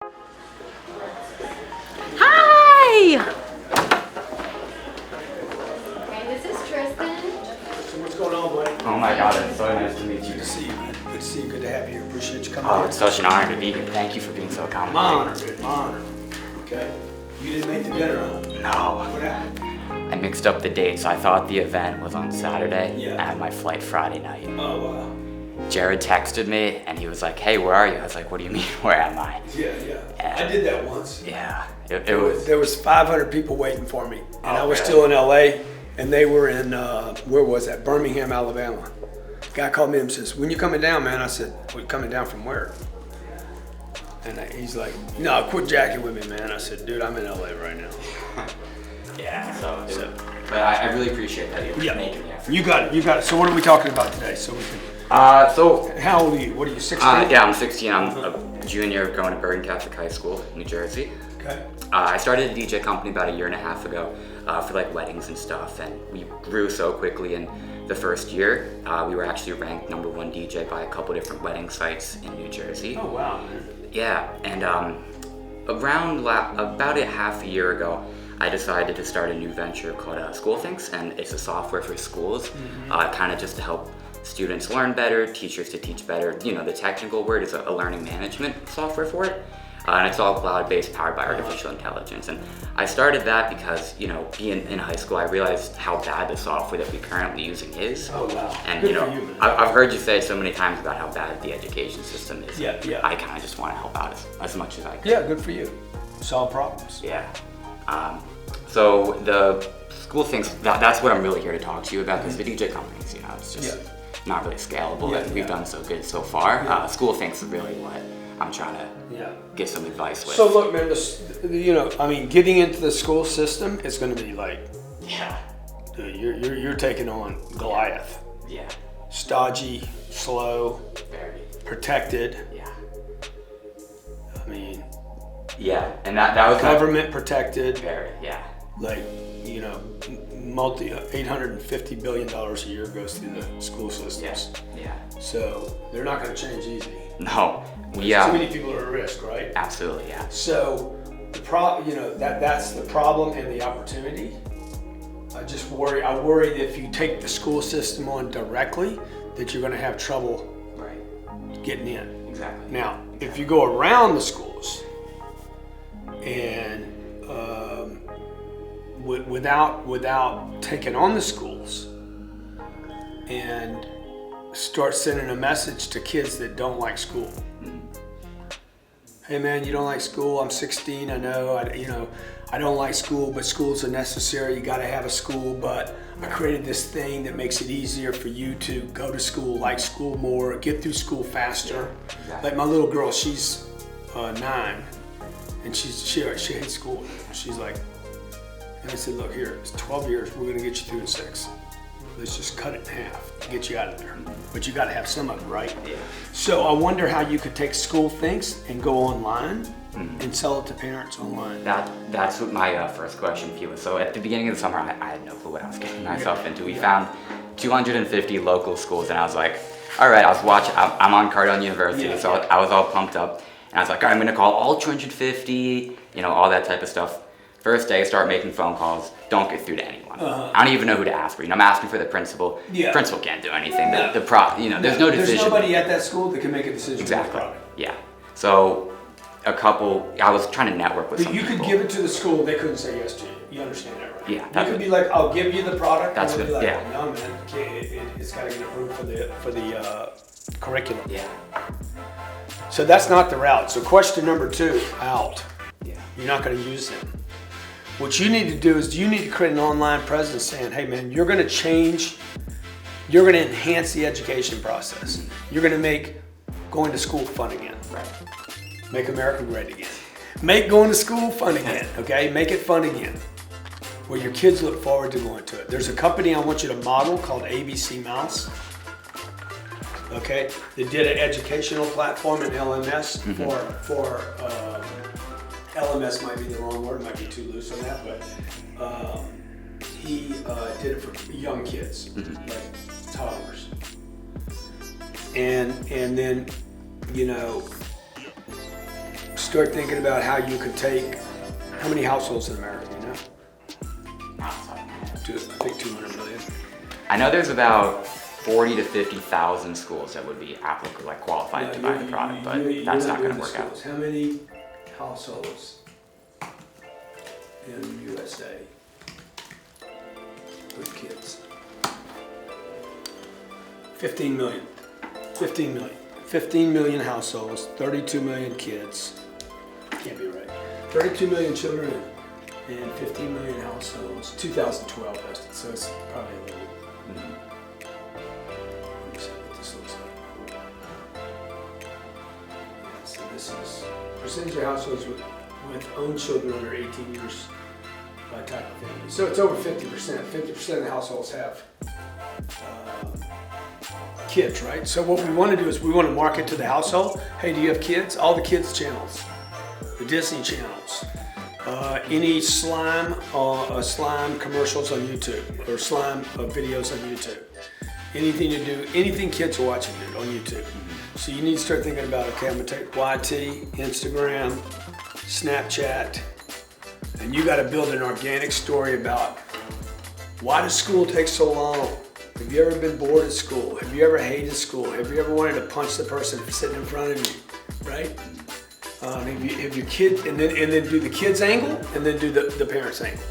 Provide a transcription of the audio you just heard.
Hi! Okay, this is Tristan. So what's going on, buddy? Oh my God, it's so nice to meet you. Good to see you, man. Good to see you. Good to have you. Appreciate you coming Oh, in. it's such an honor to be here. Thank you for being so accommodating. My honor, dude. My honor. Okay. You didn't make the dinner, huh? No. What happened? I mixed up the dates. I thought the event was on Saturday. Yeah. I had my flight Friday night. Oh, wow. Jared texted me and he was like, hey, where are you? I was like, what do you mean, where am I? Yeah. I did that once. Yeah, it was. There was 500 people waiting for me, and I was really? still in LA, and they were in, where was that? Birmingham, Alabama. Guy called me and says, when you coming down, man? I said, well, you coming down from where? And he's like, no, quit jacking with me, man. I said, dude, I'm in LA right now. Yeah, but I really appreciate that you're making the effort. You got it. So what are we talking about today? So we can. So How old are you? What are you, 16? yeah, I'm 16. I'm a junior going to Bergen Catholic High School, New Jersey. Okay. I started a DJ company about 1.5 years ago for like weddings and stuff, and we grew so quickly in the first year. We were actually ranked #1 DJ by a couple different wedding sites in New Jersey. Oh, wow, man. Yeah, and about a half a year ago, I decided to start a new venture called SchoolThinks, and it's a software for schools, kind of just to help students learn better, teachers to teach better. You know, the technical word is a learning management software for it. And it's all cloud-based, powered by artificial intelligence. And I started that because, you know, being in high school, I realized how bad the software that we're currently using is. Oh, wow. And, Good you know, for you, man. I've heard you say so many times about how bad the education system is. Yeah. I kind of just want to help out as much as I can. Yeah, good for you. Solve problems. Yeah. So the SchoolThinks, that's what I'm really here to talk to you about, because the DJ companies, you know, it's just not really scalable, and we've done so good so far. SchoolThinks is really what I'm trying to get some advice with. So look, man, you know, I mean, getting into the school system is going to be like, dude, you're taking on Goliath. Yeah. Stodgy, slow, Very. protected. Yeah. I mean, Yeah, and that was government protected. Very. Yeah. Like, you know, $850 billion a year goes through the school systems. Yeah. So they're not going to change easy. No. Too many people are at risk, right? Absolutely. Yeah. So you know, that's the problem and the opportunity. I worry that if you take the school system on directly, that you're going to have trouble getting in. Exactly. Now, if you go around the schools and without taking on the schools and start sending a message to kids that don't like school. Hey man, you don't like school? I'm 16. I know. I don't like school, but schools are necessary. You got to have a school. But I created this thing that makes it easier for you to go to school, like school more, get through school faster. Exactly. Like my little girl, she's 9, and she hates school. She's like, and I said, look here, it's 12 years. We're gonna get you through in 6. Let's just cut it in half, get you out of there. But you got to have some of it, right? Yeah. So I wonder how you could take SchoolThinks and go online and sell it to parents online. That's what my first question for you was. So at the beginning of the summer, I had no clue what I was getting myself into. We found 250 local schools, and I was like, all right, I was watching, I'm on Cardone University, so I was all pumped up. And I was like, all right, I'm gonna call all 250, you know, all that type of stuff. First day, start making phone calls, don't get through to anyone. I don't even know who to ask for. You know, I'm asking for the principal. Yeah. Principal can't do anything. No. You know, there's no decision. There's nobody at that school that can make a decision. Exactly. Yeah. So I was trying to network with But some you people. could give it to the school, they couldn't say yes to you. You understand that, right? Yeah. You could be like, I'll give you the product. That's and they'll good, be like, yeah. no man, it's got to get approved for the curriculum. Yeah. So that's not the route. So question number 2, out. Yeah. You're not going to use them. What you need to do is you need to create an online presence saying, hey man, you're going to enhance the education process. You're going to make going to school fun again. Right. Make America great again. Make going to school fun again, okay? Make it fun again. Where your kids look forward to going to it. There's a company I want you to model called ABC Mouse. Okay? They did an educational platform in LMS for LMS might be the wrong word, might be too loose on that, but he did it for young kids, like toddlers. And then, you know, start thinking about how you could take, how many households in America, do you know? I think 200 million. I know there's about 40 to 50,000 schools that would be applicable, like qualified to buy the product, but that's not going to work out. How many households in the USA with kids? 15 million. 15 million. 15 million households, 32 million kids. Can't be right. 32 million children and 15 million households. 2012 estimate, so it's probably a little. Let me see what this looks like. Yeah, so this is percentage of households with own children under 18 years by type of family. So it's over 50%. 50% of the households have kids, right? So what we want to do is we want to market to the household. Hey, do you have kids? All the kids channels, the Disney channels, any slime commercials on YouTube or slime videos on YouTube. Anything to do, anything kids are watching it on YouTube. So you need to start thinking about, okay, I'm gonna take YT, Instagram, Snapchat, and you got to build an organic story about why does school take so long? Have you ever been bored at school? Have you ever hated school? Have you ever wanted to punch the person sitting in front of you, right? Have your kid, and then do the kids angle, and then do the parents angle.